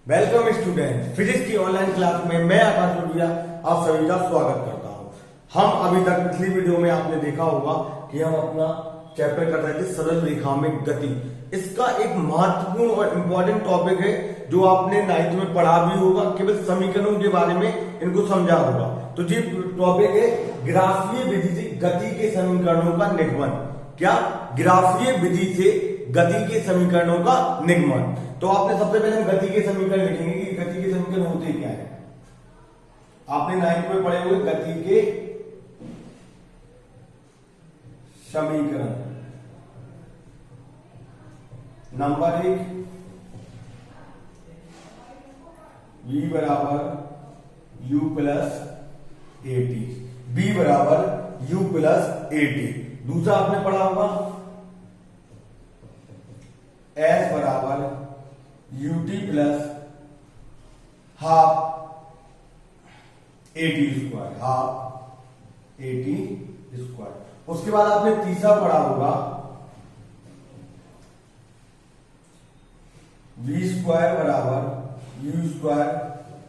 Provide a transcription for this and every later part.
Welcome student, physics की online class में मैं आकाश टोडिया आप सभी का स्वागत करता हूं। हम अभी तक पिछली वीडियो में आपने देखा होगा कि हम अपना चैप्टर कर रहे थे सरल रेखा में गति। इसका एक महत्वपूर्ण और इम्पोर्टेंट टॉपिक है जो आपने 9th में पढ़ा भी होगा, केवल समीकरणों के बारे में इनको समझा होगा। तो ये टॉपिक है ग्राफीय विधि से गति के समीकरणों का निगमन। क्या? ग्राफीय विधि से गति के समीकरणों का निगमन। तो आपने सबसे पहले हम गति के समीकरण लिखेंगे कि गति के समीकरण होते क्या है। आपने 9th में पढ़े हुए गति के समीकरण। नंबर 1 v बराबर u plus A T, b बराबर u प्लस ए टी। दूसरा आपने पढ़ा होगा s बराबर ut plus half A T square, half A T square. उसके बाद आपने तीसरा पढ़ा होगा v स्क्वायर बराबर u square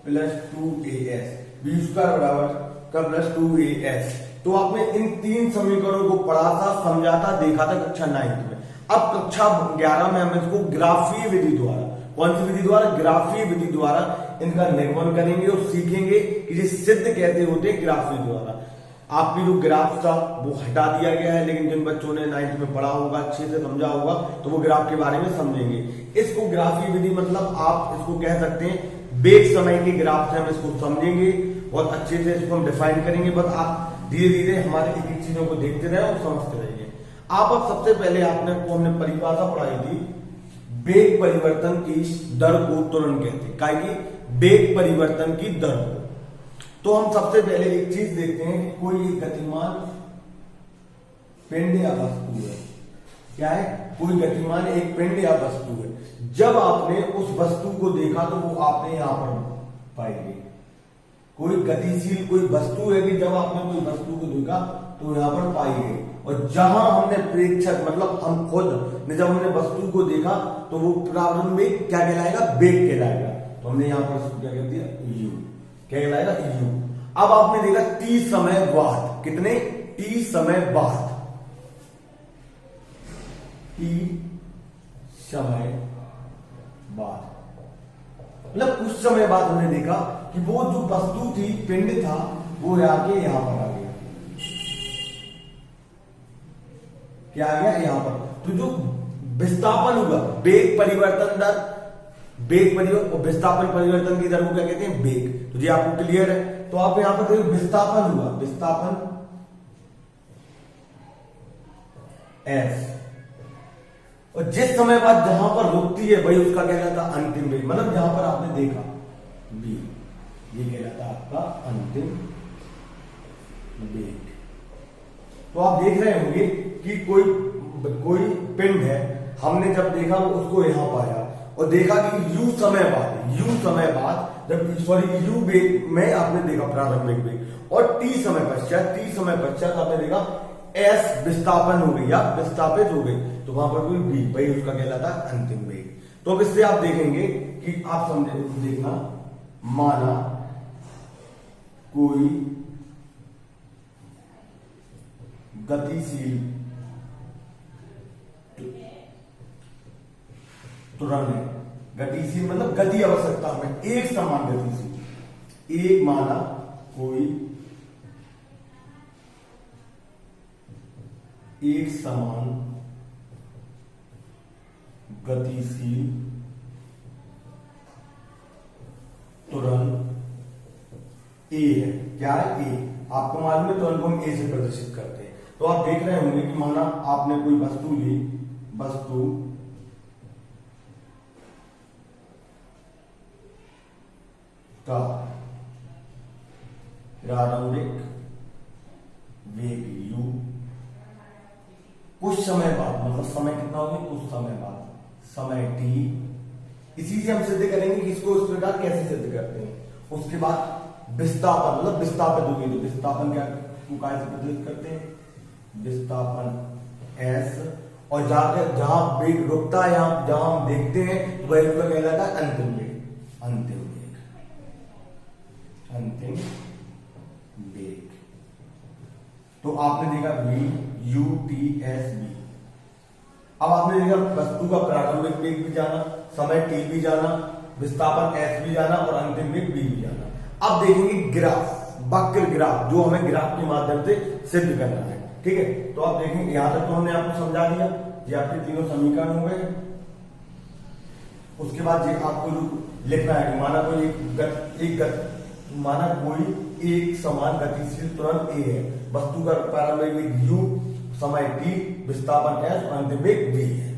plus 2as, v square बराबर का प्लस 2as। तो आपने इन तीन समीकरणों को पढ़ा था, समझा था, देखा था कक्षा 9th में। अब कक्षा 11 में हम इसको ग्राफीय विधि द्वारा, कौन सी विधि द्वारा? ग्राफीय विधि द्वारा इनका निगमन करेंगे और सीखेंगे कि ये सिद्ध कैसे होते हैं ग्राफीय द्वारा। आपकी जो ग्राफ था वो हटा दिया गया है, लेकिन जिन बच्चों ने 9th में पढ़ा होगा, अच्छे से समझा होगा, तो वो ग्राफ के बारे में समझेंगे। इसको ग्राफीय विधि मतलब आप इसको कह सकते हैं बेग समय के ग्राफ से हम इसको समझेंगे और अच्छे से इसको हम डिफाइन करेंगे। बस आप धीरे धीरे हमारे एक एक चीजों को देखते रहे और समझते रहिए। आप अब सबसे पहले आपने परिभाषा पढ़ाई थी, वेग परिवर्तन की दर को त्वरण कहते हैं। क्या की? वेग परिवर्तन की दर को। तो हम सबसे पहले एक चीज देखते हैं कि कोई एक गतिमान पिंड या वस्तु है। क्या है? कोई गतिमान एक पिंड या वस्तु है। जब आपने उस वस्तु को देखा तो वो आपने यहां पर पाएंगे। कोई गतिशील कोई वस्तु है कि जब आपने कोई वस्तु को देखा तो यहां पर पाई गई। और जहां हमने प्रेक्षक मतलब हम खुद ने जब हमने वस्तु को देखा तो वो प्रारंभिक क्या कहलाएगा? वेग कहलाएगा। तो हमने यहां पर क्या कह दिया? यू। क्या कहलाएगा? यू। अब आपने देखा टी समय बाद, कितने टी समय बाद, टी समय बाद मतलब कुछ समय बाद हमने देखा कि वो जो वस्तु थी, पिंड था, वो आके यहां पर आ गया। क्या आ गया? यहां पर। तो जो विस्थापन हुआ, वेग परिवर्तन दर, वेग परिवर्तन और विस्थापन परिवर्तन की दर को क्या कहते हैं? वेग। तो ये आपको क्लियर है। तो आप यहां पर देखो विस्थापन हुआ, विस्थापन एस, और जिस समय बाद जहां पर रुकती है भाई उसका क्या कहता है? अंतिम वेग। मतलब जहां पर आपने देखा बी, ये कहलाता है आपका अंतिम वेग। तो आप देख रहे होंगे कि कोई पिंड है, हमने जब देखा उसको यहां पाया और देखा कि यू समय बाद जब यू वेग में आपने देखा प्रारंभिक वेग, और टी समय पश्चात आपने देखा एस विस्थापन हो गई या विस्थापित हो गई, तो वहां पर कोई बी, भाई उसका कहलाता है अंतिम वेग। तो अब इससे आप देखेंगे कि आप समझे, देखना, माना कोई गतिशील त्वरण है, गतिशील मतलब गति आवश्यकता में एक समान गतिशील, एक माना कोई एक समान गतिशील त्वरण ए है। क्या है? ए। आपको मालूम है त्वरण को हम ए से प्रदर्शित करते हैं। तो आप देख रहे होंगे कि माना आपने कोई वस्तु ली, वस्तु का प्रारंभिक वेग u, कुछ समय बाद, मतलब समय कितना होगा? कुछ समय बाद, समय t। इसी से हम सिद्ध करेंगे कि इसको इस प्रकार कैसे सिद्ध करते हैं। उसके बाद विस्थापन मतलब विस्थापित होगी, तो विस्थापन क्या से प्रदर्शित करते हैं? विस्थापन एस, और जहां वेग रुकता है, जहां हम देखते हैं तो वह कहलाता है अंतिम वेग। अंतिम वेग, अंतिम वेग। तो आपने देखा VUTSV। अब आपने देखा वस्तु का प्रारंभिक वेग भी जाना, समय t भी जाना, विस्थापन s भी जाना और अंतिम वेग v भी जाना। अब देखेंगे ग्राफ, वक्र ग्राफ, जो हमें ग्राफ के माध्यम से सिद्ध करना है। ठीक है, तो आप देखेंगे यहां तक तो हमने आपको समझा दिया, ये आपके तीनों समीकरण हो गए। उसके बाद ये आपको लिखना है कि माना कोई एक समान गतिशील त्वरण A है, वस्तु का प्रारंभिक वेग u, समय t, विस्थापन s और अंतिम वेग v है।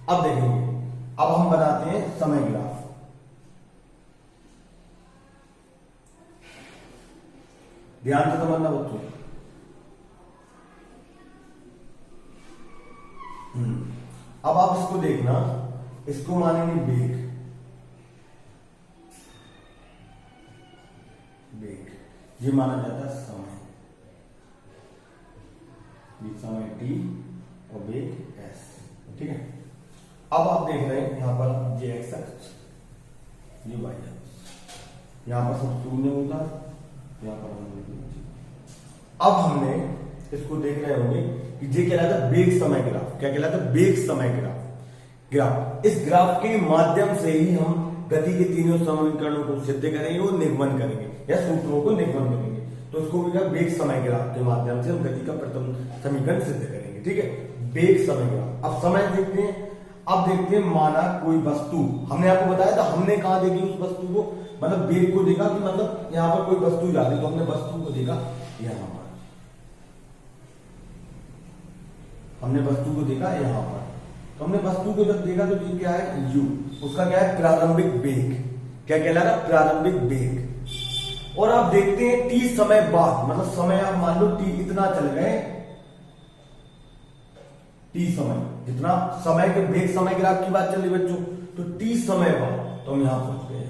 अब देखेंगे, अब हम बनाते हैं समय ग्राफ। ध्यान से समझना बच्चों। अब आप इसको देखना, इसको मानेंगे वेग, वेग ये माना जाता है समय, ये समय t और वेग s। ठीक है, अब आप देख रहे हैं यहां पर ये x अक्ष, ये y अक्ष, यहां पर सब शून्य होता है, यहां पर अब हमने इसको देख रहे होंगे कि ये क्या कहलाता है वेग समय ग्राफ। क्या कहलाता है वेग समय ग्राफ। इस ग्राफ के माध्यम से ही हम गति के तीनों समीकरणों को सिद्ध करेंगे और निगमन करेंगे या सूत्रों को निगमन करेंगे। तो इसको भी वेग समय ग्राफ के माध्यम से हम गति का प्रथम समीकरण सिद्ध करेंगे। ठीक है, वेग समय ग्राफ। अब समय देखते हैं, अब देखते हैं माना कोई वस्तु, हमने आपको बताया था, हमने कहा देखी उस वस्तु को, मतलब वेग को देखा कि मतलब यहां पर कोई वस्तु जा रही, तो हमने वस्तु को देखा यहां पर, हमने वस्तु को देखा यहां पर। तो हमने वस्तु को जब देखा तो ये क्या है u, उसका क्या है प्रारंभिक वेग। क्या कहला रहा प्रारंभिक वेग। और आप देखते हैं t समय बाद, मतलब समय आप मान लो t इतना चल गए, t समय जितना समय के वेग समय ग्राफ की बात चल रही बच्चों, तो t समय बाद तो हम यहां पहुंच गए।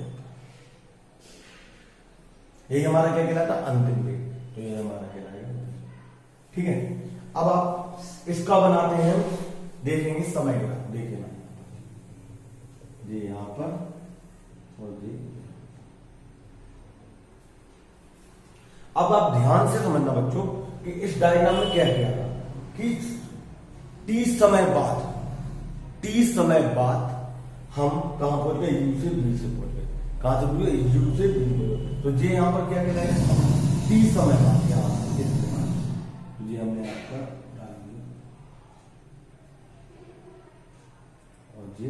यही हमारा क्या कहलाता अंतिम वेग, तो ये हमारा कहलाएगा। ठीक है, अब आप इसका बनाते हैं, देखेंगे समय ग्राफ। देखिए ना, ये यहां पर और ये, अब आप ध्यान से समझना बच्चों कि इस डायग्राम में क्या किया था कि t समय बाद हम कहां पहुंच गए, u से v से पहुंच गए। कहां से पहुंच गए, u से v में। तो ये यहां पर क्या कहलाएगा t समय बाद, यहां ये हमने आपका डाल दिया और ये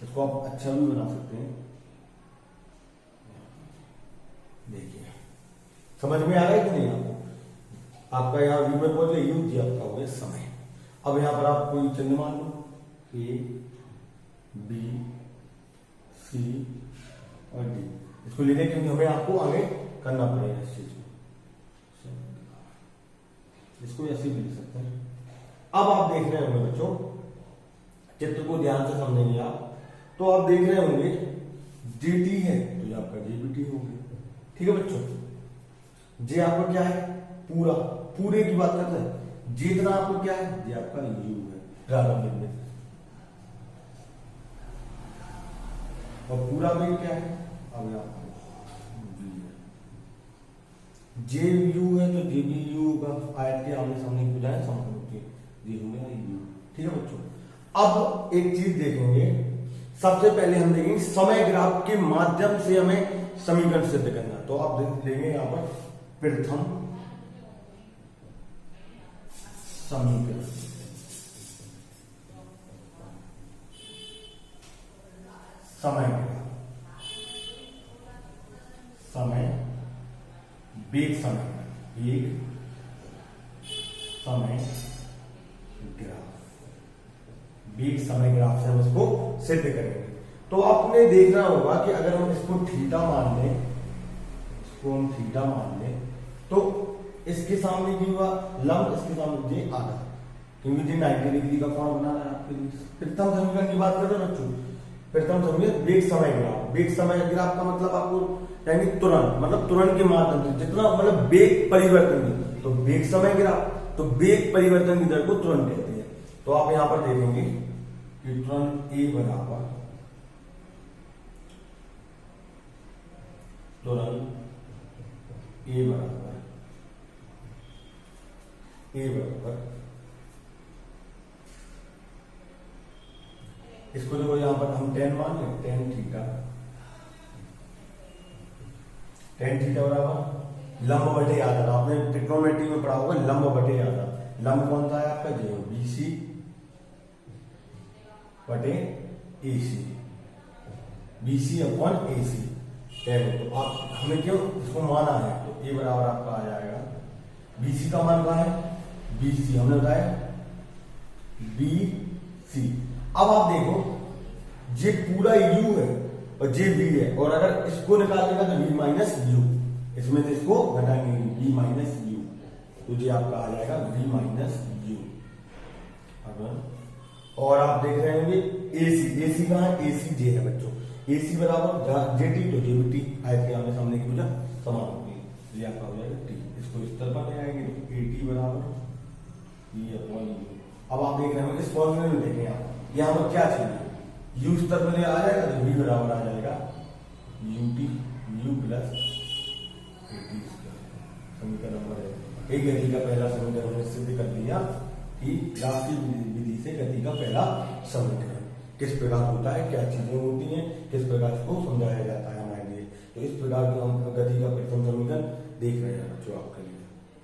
इसको आप अच्छा भी बना सकते हैं। देखिए समझ में आ रहा है कि नहीं आपको, आपका यहाँ v में पहुंच गया, u जी आपका हो गया समय। अब यहां पर आप कोई चिन्ह मान लो, A B C और D, इसको लेने क्योंकि हमें आपको आगे करना पड़ेगा इस चीज को, इसको ऐसे भी लिख सकते हैं। अब आप देख रहे होंगे बच्चों, चित्र को ध्यान से समझेंगे आप, तो आप देख रहे होंगे dt है तो ये आपका dbt हो गया। ठीक है बच्चों, जे आपका क्या है पूरा, पूरे की बात करते हैं, जितना आपको क्या है, ये आपका u है प्रारंभिक में, और पूरा वेग क्या है, अब आपको जे यू है तो जे बी यू होगा, आयत के आमने सामने की बजाय समान होती है, ये हो गया यू। ठीक है बच्चों, अब एक चीज देखेंगे, सबसे पहले हम देखेंगे समय ग्राफ के माध्यम से हमें समीकरण सिद्ध करना। तो आप देखेंगे यहां पर प्रथम समीकरण, समय ग्राफ, समय वेग समय ग्राफ, वेग समय ग्राफ से हम इसको सिद्ध करेंगे। तो आपने देखना होगा कि अगर हम इसको थीटा मान लें, इसको हम थीटा मान लें, तो इसके सामने की हुआ लंब, इसके सामने ये आधा, क्योंकि ये 90 डिग्री का कोण बना रहा है आपके लिए। प्रथम समीकरण की बात कर रहे हैं बच्चों, प्रथम समीकरण वेग समय ग्राफ। वेग समय ग्राफ का मतलब आपको यानी तुरंत, मतलब तुरंत के माध्यम से जितना मतलब वेग परिवर्तन, तो वेग समय ग्राफ, तो वेग परिवर्तन की दर को तुरंत कहते हैं। तो आप यहां पर देखेंगे कि तुरंत ए बराबर इसको देखो यहां पर हम टेन मान लें, टेन थीटा बराबर लंब बटे आधा। आपने ट्रिग्नोमेट्री में पढ़ा होगा लंब बटे आधा। लंब कौन सा है आपका, जो बीसी बटे AC, BC upon AC ten. तो आप हमें क्यों इसको माना है, तो ए बराबर आपका आ जाएगा, बीसी का मान कहा है, बीसी हमने बताया बीसी। अब आप देखो ये पूरा u है और ये v है, और अगर इसको निकालेगा तो v माइनस यू, इसमें से इसको घटाएंगे v माइनस यू, तो ये आपका आ जाएगा v माइनस यू। और आप देख रहे होंगे एसी, एसी कहाँ है, एसी जे है बच्चों, एसी बराबर जेटी, तो जेटी आयत के आमने सामने की पूजा समान होती है, ये आपका हो जाएगा टी। इसको इस तरफ ले आएंगे तो एटी बराबर ये अपॉन यू। अब आप देख रहे होंगे इस फॉर्मूले में देखें आप, यहाँ पर क्या चाहिए, u इस तरफ ले आ जाएगा तो v बराबर आ जाएगा ut u प्लस एटी समीकरण नंबर है। एक गति का पहला समीकरण हमने सिद्ध कर दिया कि ग्राफीय विधि से गति का पहला समीकरण किस प्रकार होता है, क्या चीजें होती हैं, किस प्रकार इसको समझाया जाता है हमारे लिए। तो इस प्रकार की हम गति का प्रथम समीकरण देख रहे हैं बच्चों आपके लिए।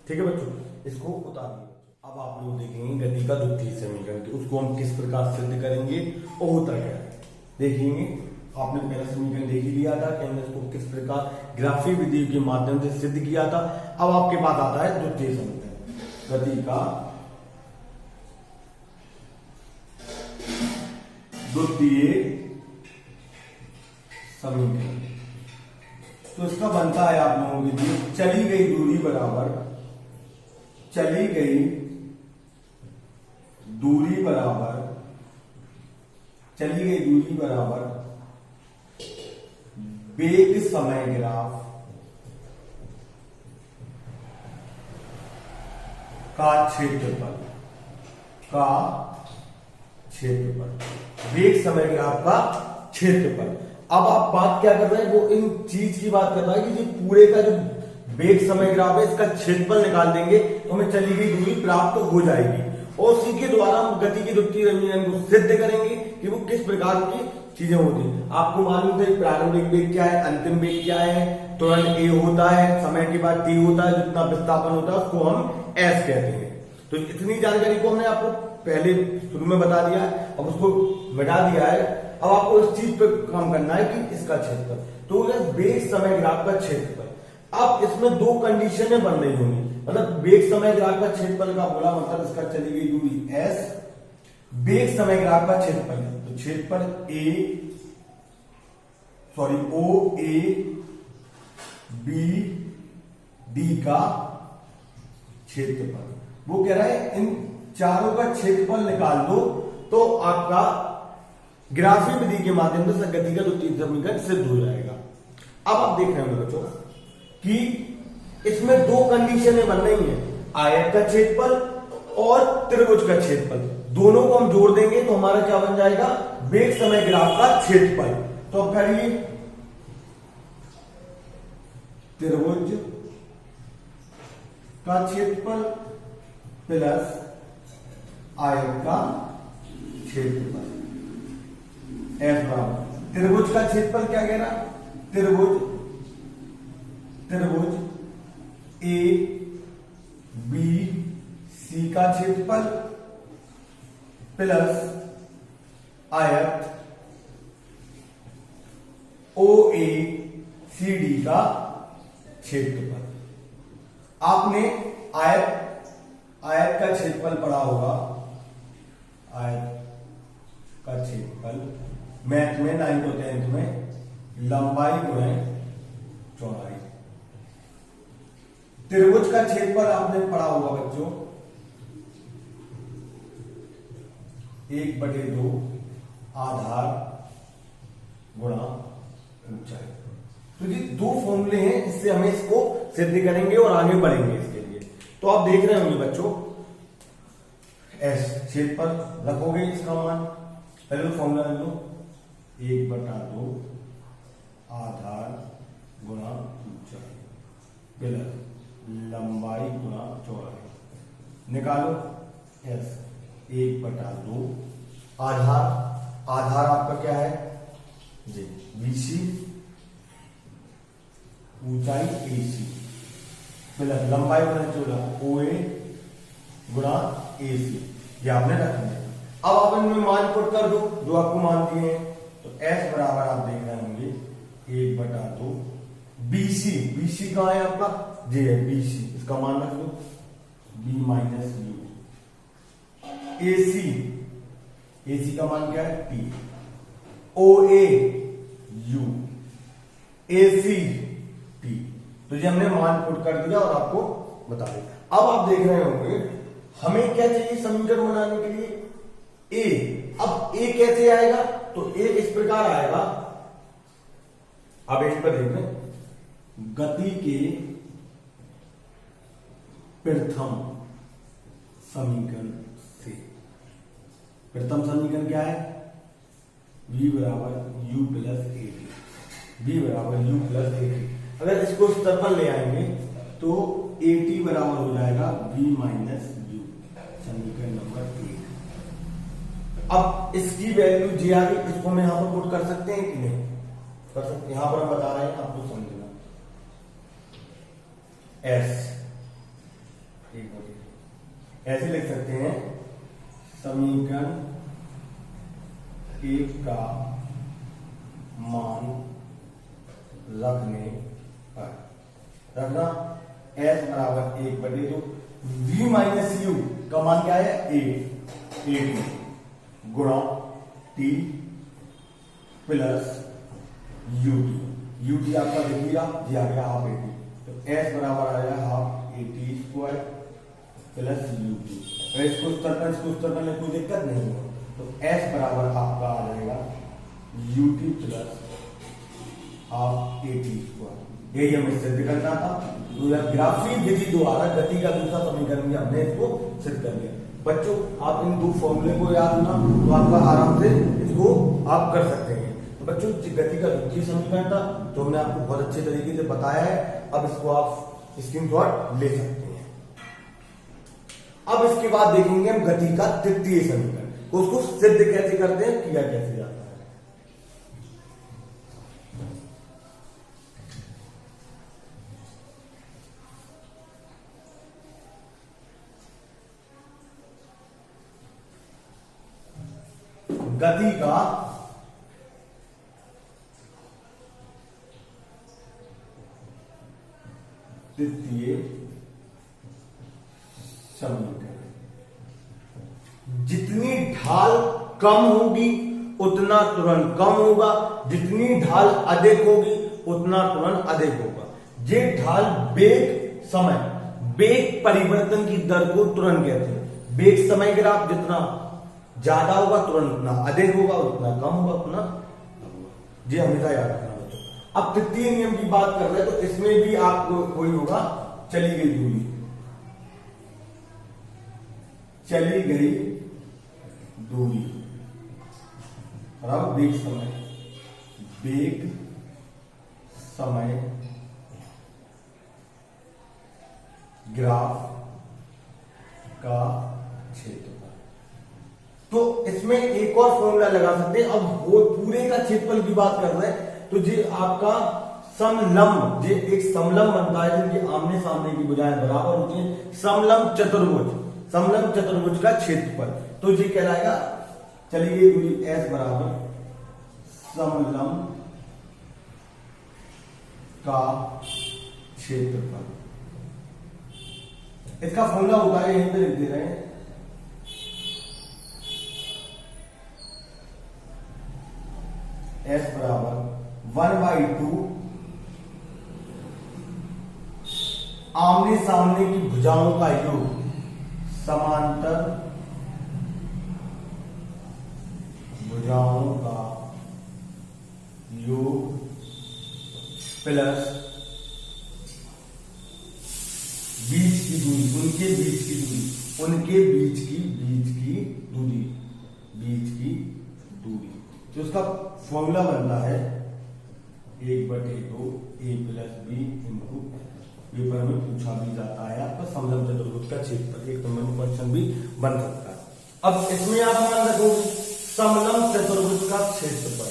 ठीक है बच्चों, इसको उतारिए। अब आप लोग देखेंगे गति का द्वितीय समीकरण, तो उसको हम किस प्रकार सिद्ध करेंगे और होता क्या है देखेंगे। आपने पहला समीकरण देख ही लिया था कि हमने इसको किस प्रकार ग्राफीय विधि के माध्यम से सिद्ध किया था। अब आपके पास आता है द्वितीय समीकरण, गति का द्वितीय समीकरण। तो इसका बनता है आप लोगों के लिए चली गई दूरी बराबर वेग समय ग्राफ का क्षेत्रफल, वेग समय ग्राफ का क्षेत्रफल। अब आप बात क्या कर रहे हैं, वो इन चीज की बात कर रहा है कि ये पूरे का जो वेग समय ग्राफ है इसका क्षेत्रफल निकाल देंगे तो हमें चली गई दूरी प्राप्त हो जाएगी, और उसी के द्वारा हम गति के द्वितीय समीकरण को सिद्ध करेंगे कि वो किस प्रकार की चीजें होती हैं। आपको मालूम है प्रारंभिक वेग क्या है, अंतिम वेग क्या है, तुरंत ए होता है, समय के बाद टी होता है, जितना विस्थापन होता है उसको हम एस कहते हैं। तो इतनी जानकारी को हमने आपको पहले शुरू में बता दिया है, अब उसको मिटा दिया है। अब आपको इस चीज पर काम करना है कि इसका क्षेत्रफल, तो वेग समय ग्राफ का क्षेत्रफल। अब इसमें दो कंडीशनें बन रही होंगी, मतलब वेग समय ग्राफ का क्षेत्रफल का बोला मतलब इसका चली गई दूरी एस, वेग समय ग्राफ का क्षेत्रफल है, तो क्षेत्रफल ओ ए बी डी का क्षेत्रफल। वो कह रहा है इन चारों का क्षेत्रफल निकाल दो तो आपका ग्राफीय विधि के माध्यम से गति का द्वितीय समीकरण सिद्ध हो जाएगा। अब आप देख रहे होंगे बच्चों कि इसमें दो कंडीशनें बन रही हैं, आयत का क्षेत्रफल और त्रिभुज का क्षेत्रफल। दोनों को हम जोड़ देंगे तो हमारा क्या बन जाएगा, वेग समय ग्राफ का क्षेत्रफल। तो अब करिए त्रिभुज का क्षेत्रफल प्लस आयत का क्षेत्रफल एस बराबर त्रिभुज का क्षेत्रफल क्या कह रहा, त्रिभुज ए बी सी का क्षेत्रफल प्लस आयत ओ ए सी डी का क्षेत्रफल। आपने आयत का क्षेत्रफल पढ़ा होगा, आयत का क्षेत्रफल मैथ में 9th और 10th में लंबाई गुणे चौड़ाई। त्रिभुज का क्षेत्रफल आपने पढ़ा होगा बच्चों 1/2 आधार गुणा ऊंचाई। तो ये दो फॉर्मूले हैं, इससे हमें इसको सिद्ध करेंगे और आगे बढ़ेंगे इसके लिए। तो आप देख रहे होंगे बच्चों एस क्षेत्रफल रखोगे इसका मान पहले तो फॉर्मूला लिख लो, 1/2 आधार गुणा ऊंचाई प्लस लंबाई गुणा चौड़ाई। निकालो एस, 1/2 आधार आपका क्या है जी, बीसी, ऊंचाई एसी प्लस लंबाई गुणा चौड़ाई ओए गुणा एसी, ये आपने रख दिया। अब आप इनमें मान पुट कर दो जो आपको मान दिए हैं। तो S बराबर आप देख रहे होंगे 1/2 BC, BC कहाँ है आपका, ये है BC, इसका मान रख दो B minus U। AC, AC का मान क्या है T, OA U, AC T। तो ये हमने मान पुट कर दिया और आपको बता दिया। अब आप देख रहे होंगे हमें क्या चाहिए समीकरण बनाने के लिए, A। अब A कैसे आएगा, तो A इस प्रकार आएगा, अब इस पर देख लें, गति के प्रथम समीकरण से। प्रथम समीकरण क्या है, V बराबर U प्लस AT, V बराबर U प्लस AT। अगर इसको स्तर पर ले आएंगे तो AT बराबर हो जाएगा V माइनस U, समीकरण नंबर 1। अब इसकी वैल्यू जी आ गई, इसको हम यहां पर पुट कर सकते हैं कि नहीं कर सकते, यहां पर हम बता रहे हैं आपको समझना। S ऐसे लिख सकते हैं, समीकरण 1 का मान रखने पर रखना S बराबर 1/2, V माइनस U का मान क्या है A गुणा T प्लस UT आपका देखिएगा जी आ गया हाफ AT, तो S बराबर आएगा हाफ AT² प्लस UT। अगर इसको स्तर पर कोई दिक्कत नहीं हो तो S बराबर आपका आ जाएगा UT प्लस हाफ AT²। यही हमें सिद्ध करना था, तो ग्राफी विधि द्वारा गति का दूसरा समीकरण भी हमने इसको सिद्ध कर लिया। बच्चों आप इन दो फॉर्मूले को याद रखना तो आपका आराम से इसको आप कर सकते हैं। तो बच्चों गति का द्वितीय समीकरण था जो हमने आपको बहुत अच्छे तरीके से बताया है, अब इसको आप स्क्रीनशॉट ले सकते हैं। अब इसके बाद देखेंगे हम गति का तृतीय समीकरण, तो उसको सिद्ध कैसे करते हैं, किया कैसे जाता है। गति का तृतीय समीकरण, जितनी ढाल कम होगी उतना त्वरण कम होगा, जितनी ढाल अधिक होगी उतना त्वरण अधिक होगा। ये ढाल वेग परिवर्तन की दर को त्वरण कहते हैं। वेग समय ग्राफ जितना ज्यादा होगा तुरंत उतना अधिक होगा, उतना कम होगा उतना कम होगा। ये हमेशा याद रखना बच्चों। अब तृतीय नियम की बात कर रहे हैं तो इसमें भी आपको वही होगा, चली गई दूरी, चली गई दूरी बराबर वेग समय ग्राफ का क्षेत्रफल। तो इसमें एक और फॉर्मूला लगा सकते हैं। अब वो पूरे का क्षेत्रफल की बात कर रहे हैं तो ये आपका समलंब, ये एक समलंब बनता है जिनके आमने सामने की भुजाएं बराबर होती हैं, समलंब चतुर्भुज का क्षेत्रफल। तो ये कहलाएगा, चलिए दूरी S बराबर समलंब का क्षेत्रफल। इसका फॉर्मूला होता है, यहीं पे लिख दे रहे हैं, S बराबर 1/2 आमने सामने की भुजाओं का योग समांतर भुजाओं का योग प्लस बीच की दूरी, उनके बीच की दूरी तो उसका फॉर्मूला बनता है 1/2 a plus B into, paper में पूछा भी जाता है आपका समलंब चतुर्भुज का क्षेत्रफल, एक नंबर में क्वेश्चन भी बन सकता है। अब इसमें आप मान रखोगे समलंब चतुर्भुज का क्षेत्रफल,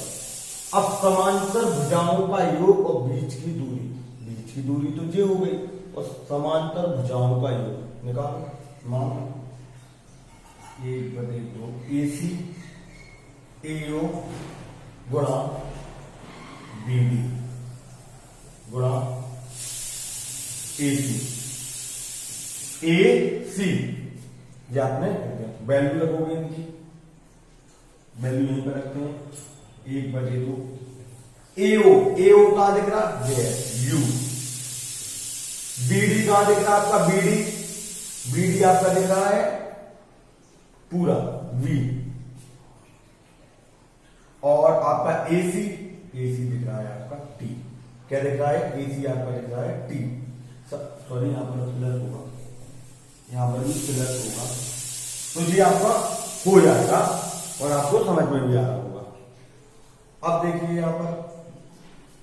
अब समांतर भुजाओं का योग और बीच की दूरी तो ये हो गई, और समांतर भुजाओं का योग निकालो। मान 1/2 AC AO गुणा BD गुणा AC ये आपने वैल्यू लगोगे, इनकी वैल्यू यहीं पर रखते हैं। 1/2 AO कहां दिख रहा है, U। BD कहां दिख रहा है आपका, BD आपका दिख रहा है पूरा V, और आपका AC दिख रहा है आपका T। क्या दिख रहा है, AC आपका दिख रहा है T। सॉरी यहां पर प्लस होगा, यहां पर भी प्लस होगा, तो ये आपका हो जाएगा और आपको समझ में भी आ रहा होगा। अब देखिए यहां पर,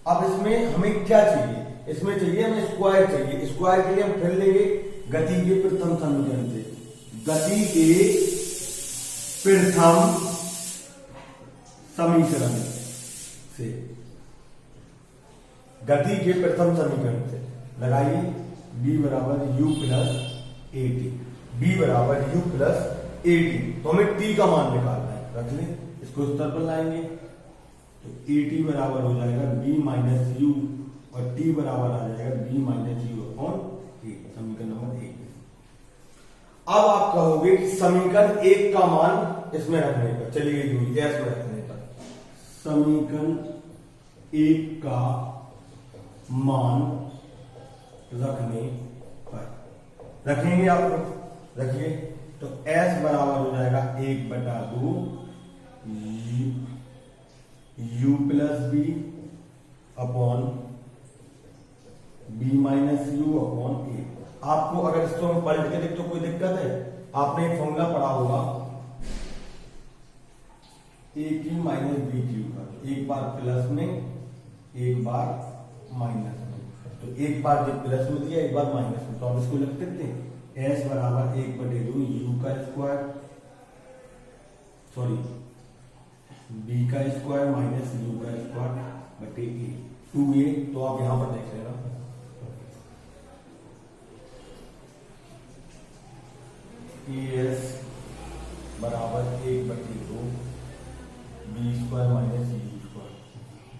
अब इसमें हमें क्या चाहिए, इसमें चाहिए हमें स्क्वायर चाहिए। स्क्वायर के लिए हम फिर लेंगे गति के प्रथम समीकरण से, गति के प्रथम समीकरण से, गति के प्रथम समीकरण से लगाइए b बराबर u प्लस AT, b बराबर u प्लस AT। तो हमें t का मान निकालना है, रख ले, इसको उत्तर पर लाएंगे तो AT बराबर हो जाएगा b माइनस u, और t बराबर आ जाएगा b minus u upon a, समीकरण नंबर 1। अब आप कहोगे कि समीकरण 1 का मान इसमें रखने पर, चलिए दूरी s में रखने पर, समीकरण 1 का मान रखने पर, रखेंगे आप लोग, रखिए, तो s बराबर हो जाएगा 1/2 u plus B upon b minus u upon a। आपको अगर इसको हम पलट के देख तो कोई दिक्कत है, आपने एक फॉर्मूला पढ़ा होगा a³ माइनस b³ का, एक बार प्लस में एक बार माइनस में, तो एक बार जब प्लस में दिया एक बार माइनस में, तो आप इसको लिख सकते हैं s बराबर 1/2 u का स्क्वायर, सॉरी b का स्क्वायर माइनस u का स्क्वायर बटे a, 2a। तो आप यहां पर देख लेना, as बराबर 1/2 b square minus u square,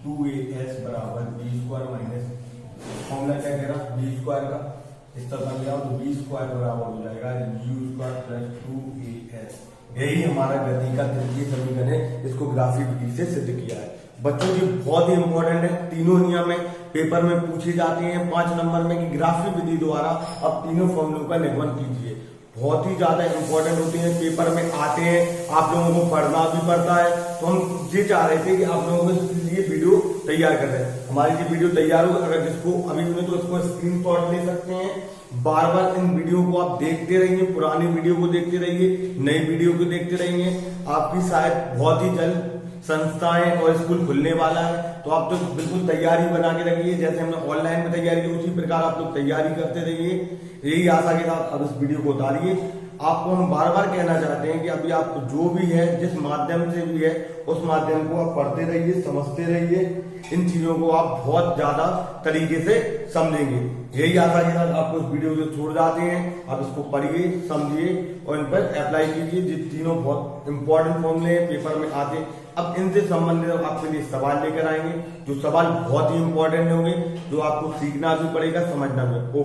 2as बराबर b स्क्वायर माइनस, फॉर्मूला क्या कह रहा b स्क्वायर का, इस तरह लिया तो b स्क्वायर बराबर हो जाएगा u स्क्वायर प्लस 2as। यही हमारा गति का तृतीय समीकरण है, इसको ग्राफिक विधि से सिद्ध किया है। बच्चों की बहुत ही इंपॉर्टेंट है, तीनों नियम है, पेपर में पूछे जाते हैं 5 नंबर में कि ग्राफिक विधि द्वारा अब तीनों फॉर्मूलों का निगमन कीजिए। बहुत ही ज्यादा इंपॉर्टेंट होते हैं, पेपर में आते हैं, आप लोगों को पढ़ना भी पड़ता है। तो हम ये चाह रहे थे कि आप लोगों के लिए वीडियो तैयार कर रहे हैं, हमारी ये वीडियो तैयार हो, अगर जिसको अभी सुने तो इसको स्क्रीनशॉट ले सकते हैं। बार बार इन वीडियो को आप देखते रहिए, पुरानी वीडियो को देखते रहिए, नई वीडियो को देखते रहिए। आपकी शायद बहुत ही जल्द संस्थाएं और स्कूल खुलने वाला है, तो आप तो बिल्कुल तैयारी बना के रखिए। जैसे हमने ऑनलाइन में तैयारी की उसी प्रकार आप लोग तैयारी करते रहिए, यही आशा के साथ अब इस वीडियो को उतारिए। आपको हम बार बार कहना चाहते हैं कि अभी आप जो भी है, जिस माध्यम से भी है, उस माध्यम को आप पढ़ते रहिए, समझते रहिए, इन चीजों को आप बहुत ज्यादा तरीके से समझेंगे। यही आशा के साथ आपको इस वीडियो को छोड़ जाते हैं। आप इसको पढ़िए, समझिए और इन पर अप्लाई कीजिए। ये तीनों बहुत इंपॉर्टेंट फॉर्मूले हैं, पेपर में आते हैं। अब इनसे संबंधित आपके लिए सवाल लेकर आएंगे, जो सवाल बहुत ही इंपॉर्टेंट होंगे, जो आपको सीखना भी पड़ेगा, समझना भी।